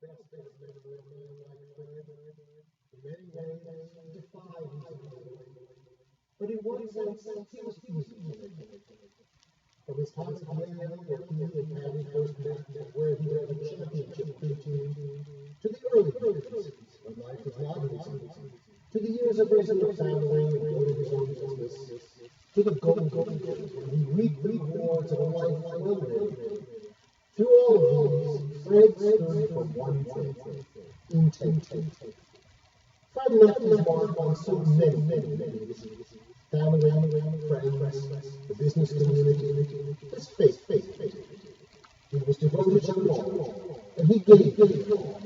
best remember a man like Fred. In many ways, he defied his ability. But in one sense, he was easy to manipulate. From his time at Yale, where he and Patty first met and where he led a championship pre-team, to the early days, when life was not easy, to the years of raising a family and building his own business, to the golden years when he reaped the rewards of a life well lived. Through all of these, Fred stood for one thing: integrity. Fred left his mark on so many things: family, friends, the business community, his faith. He was devoted to them all, and he gave it all.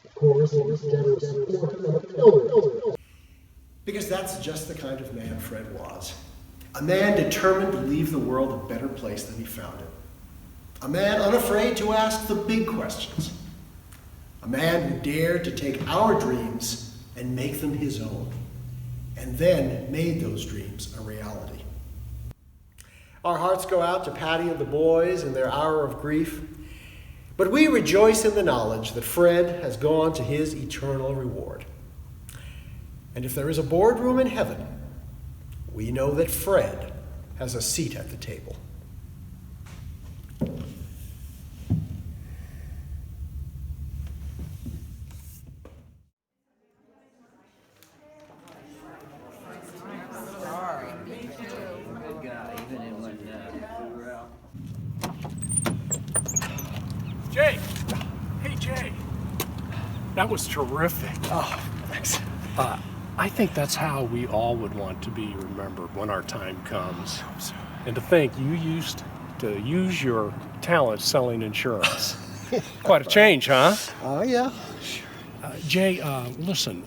Of course, he was generous supporter and a pillar. Because that's just the kind of man Fred was. A man determined to leave the world a better place than he found it. A man unafraid to ask the big questions. A man who dared to take our dreams and make them his own, and then made those dreams a reality. Our hearts go out to Patty and the boys in their hour of grief, but we rejoice in the knowledge that Fred has gone to his eternal reward. And if there is a boardroom in heaven, we know that Fred has a seat at the table. Jay! Hey, Jay! That was terrific. Oh, thanks. I think that's how we all would want to be remembered when our time comes. And to think you used to use your talent selling insurance. Quite a change, huh? Oh, yeah. Jay, listen,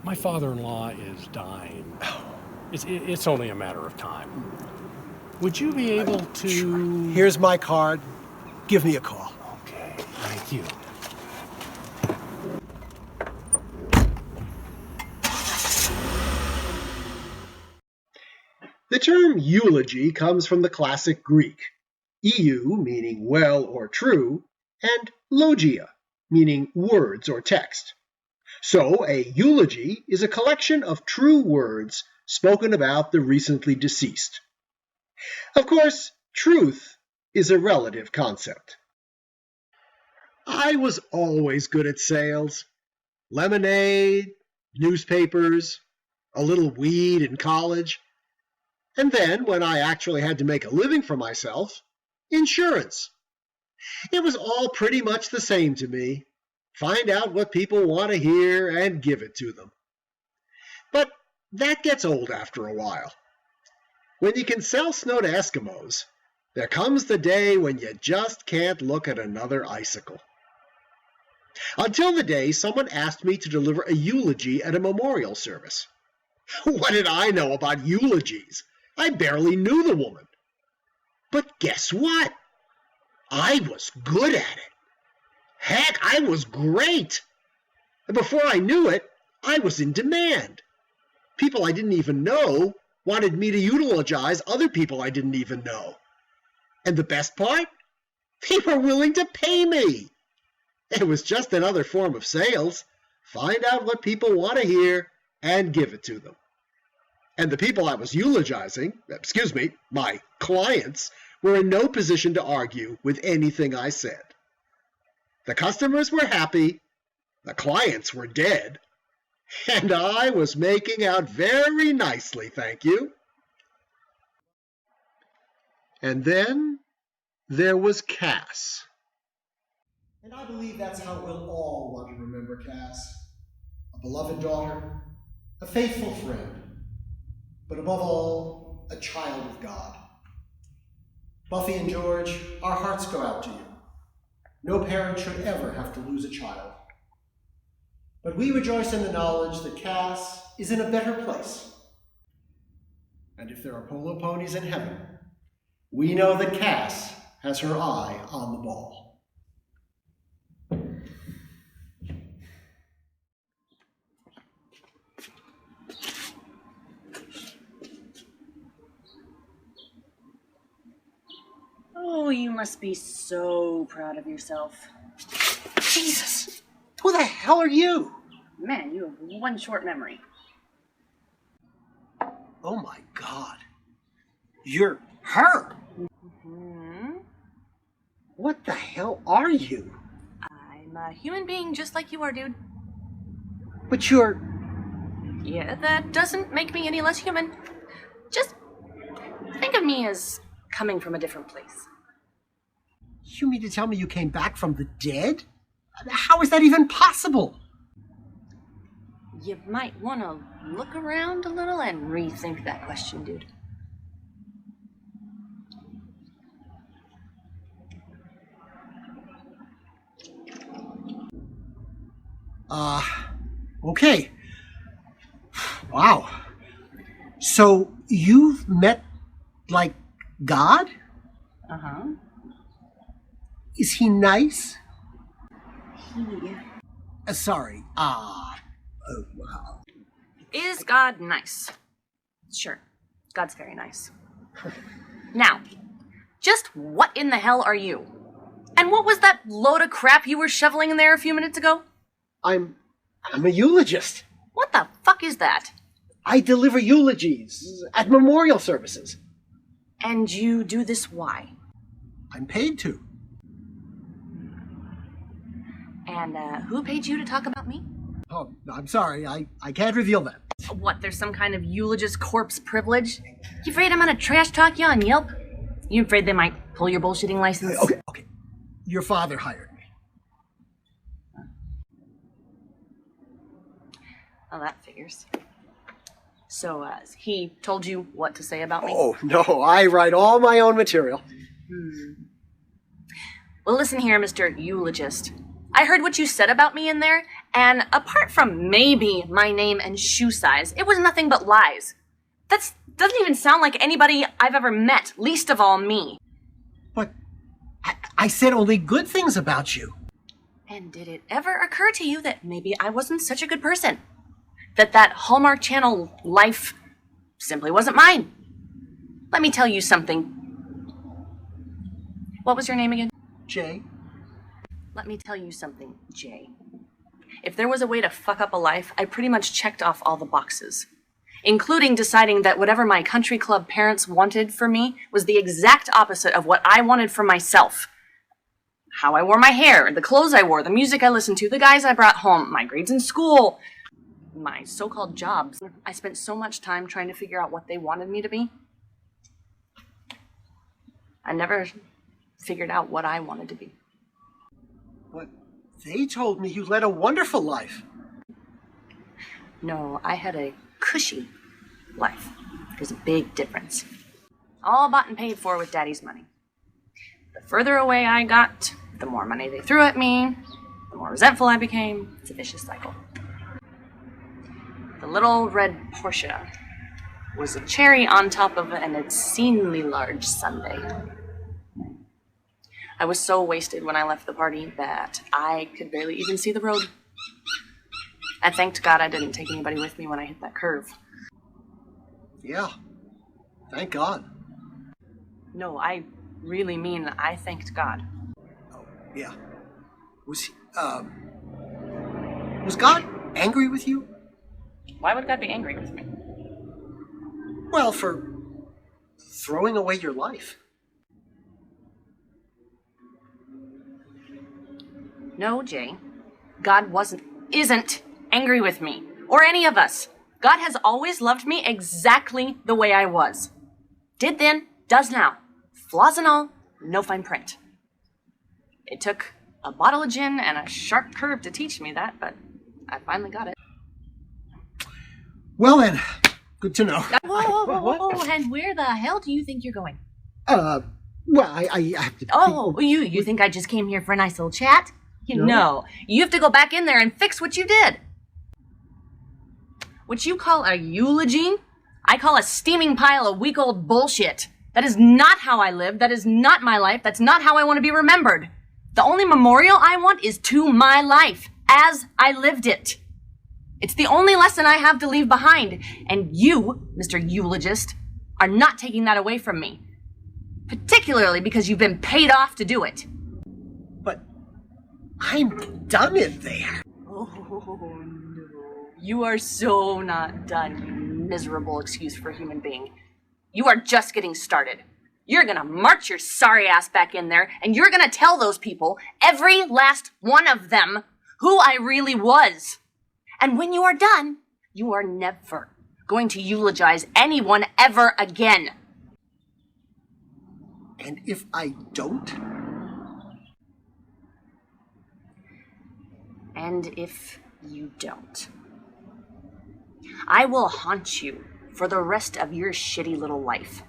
my father-in-law is dying. It's only a matter of time. Would you be able to... Here's my card. Give me a call. Okay, thank you. The term eulogy comes from the classic Greek, eu meaning well or true, and logia meaning words or text. So a eulogy is a collection of true words spoken about the recently deceased. Of course, truth is a relative concept. I was always good at sales. Lemonade, newspapers, a little weed in college. And then, when I actually had to make a living for myself, insurance. It was all pretty much the same to me. Find out what people want to hear and give it to them. But that gets old after a while. When you can sell snow to Eskimos, there comes the day when you just can't look at another icicle. Until the day someone asked me to deliver a eulogy at a memorial service. What did I know about eulogies? I barely knew the woman. But guess what? I was good at it. Heck, I was great. And before I knew it, I was in demand. People I didn't even know wanted me to eulogize other people I didn't even know. And the best part? They were willing to pay me. It was just another form of sales. Find out what people want to hear and give it to them. And the people I was eulogizing, my clients, were in no position to argue with anything I said. The customers were happy, the clients were dead, and I was making out very nicely, thank you. And then there was Cass. And I believe that's how we'll all want to remember Cass. A beloved daughter, a faithful friend, but above all, a child of God. Buffy and George, our hearts go out to you. No parent should ever have to lose a child. But we rejoice in the knowledge that Cass is in a better place. And if there are polo ponies in heaven, we know that Cass has her eye on the ball. Oh, you must be so proud of yourself. Jesus! Who the hell are you? Man, you have one short memory. Oh my God. You're her! Hmm? What the hell are you? I'm a human being just like you are, dude. But you're... Yeah, that doesn't make me any less human. Just think of me as coming from a different place. You mean to tell me you came back from the dead? How is that even possible? You might want to look around a little and rethink that question, dude. Okay. Wow. So you've met, like, God? Uh-huh. Is he nice? He Sorry. is God nice? Sure, God's very nice. Now, just what in the hell are you? And what was that load of crap you were shoveling in there a few minutes ago? I'm a eulogist. What the fuck is that? I deliver eulogies at memorial services. And you do this why? I'm paid to. And who paid you to talk about me? Oh, I'm sorry. I can't reveal that. What, there's some kind of eulogist corpse privilege? You afraid I'm gonna trash talk you on Yelp? You afraid they might pull your bullshitting license? Okay. Your father hired me. Oh, that figures. So, he told you what to say about me? Oh, no. I write all my own material. Well, listen here, Mr. Eulogist. I heard what you said about me in there, and apart from maybe my name and shoe size, it was nothing but lies. That doesn't even sound like anybody I've ever met, least of all me. But I said only good things about you. And did it ever occur to you that maybe I wasn't such a good person? That Hallmark Channel life simply wasn't mine? Let me tell you something. What was your name again? Jay? Let me tell you something, Jay. If there was a way to fuck up a life, I pretty much checked off all the boxes, including deciding that whatever my country club parents wanted for me was the exact opposite of what I wanted for myself. How I wore my hair, the clothes I wore, the music I listened to, the guys I brought home, my grades in school, my so-called jobs. I spent so much time trying to figure out what they wanted me to be. I never figured out what I wanted to be. But they told me you led a wonderful life. No, I had a cushy life. There's a big difference. All bought and paid for with Daddy's money. The further away I got, the more money they threw at me, the more resentful I became. It's a vicious cycle. The little red Porsche was a cherry on top of an obscenely large sundae. I was so wasted when I left the party that I could barely even see the road. I thanked God I didn't take anybody with me when I hit that curve. Yeah. Thank God. No, I really mean I thanked God. Oh, yeah. Was God angry with you? Why would God be angry with me? Well, for throwing away your life. No, Jay. God isn't angry with me, or any of us. God has always loved me exactly the way I was. Did then, does now. Flaws and all, no fine print. It took a bottle of gin and a sharp curve to teach me that, but I finally got it. Well then, good to know. Whoa, and where the hell do you think you're going? Well, I have to... Oh, you think I just came here for a nice little chat? No, you have to go back in there and fix what you did. What you call a eulogy, I call a steaming pile of week-old bullshit. That is not how I live. That is not my life. That's not how I want to be remembered. The only memorial I want is to my life, as I lived it. It's the only lesson I have to leave behind. And you, Mr. Eulogist, are not taking that away from me. Particularly because you've been paid off to do it. But I'm done in there. Oh, no. You are so not done, you miserable excuse for a human being. You are just getting started. You're gonna march your sorry ass back in there, and you're gonna tell those people, every last one of them, who I really was. And when you are done, you are never going to eulogize anyone ever again. And if I don't? And if you don't, I will haunt you for the rest of your shitty little life.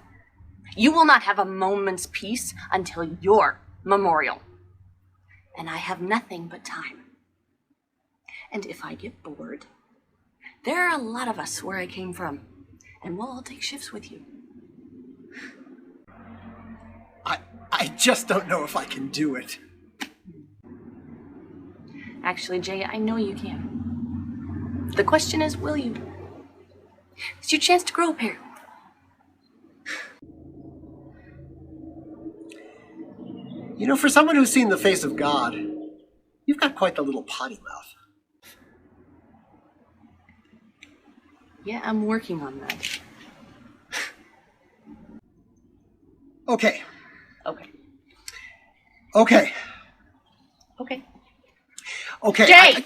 You will not have a moment's peace until your memorial. And I have nothing but time. And if I get bored, there are a lot of us where I came from, and we'll all take shifts with you. I just don't know if I can do it. Actually, Jay, I know you can. The question is, will you? It's your chance to grow a pair. You know, for someone who's seen the face of God, you've got quite the little potty mouth. Yeah, I'm working on that. Okay. Okay. Okay. Okay. Okay. Jay!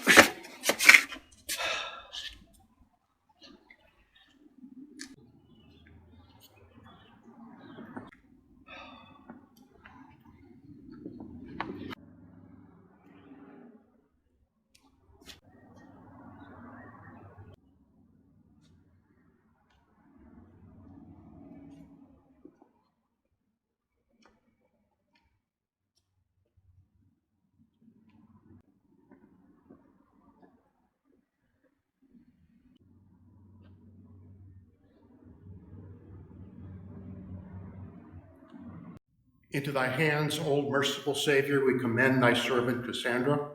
Into thy hands, O merciful Savior, we commend thy servant Cassandra.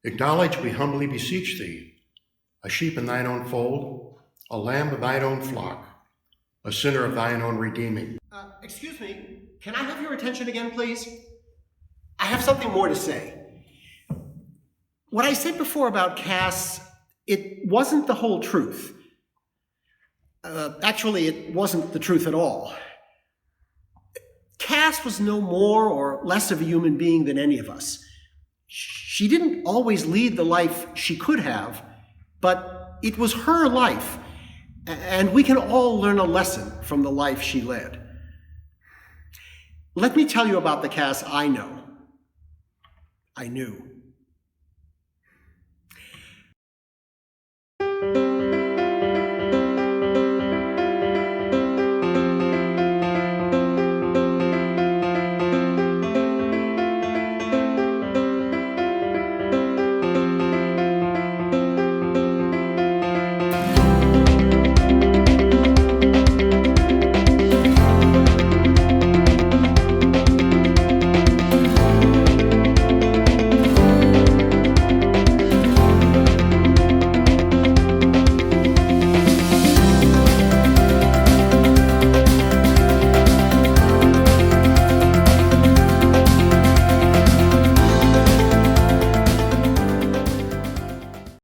Acknowledge, we humbly beseech thee, a sheep in thine own fold, a lamb of thine own flock, a sinner of thine own redeeming. Excuse me, can I have your attention again, please? I have something more to say. What I said before about Cass, it wasn't the whole truth. Actually, it wasn't the truth at all. Cass was no more or less of a human being than any of us. She didn't always lead the life she could have, but it was her life, and we can all learn a lesson from the life she led. Let me tell you about the Cass I know. I knew.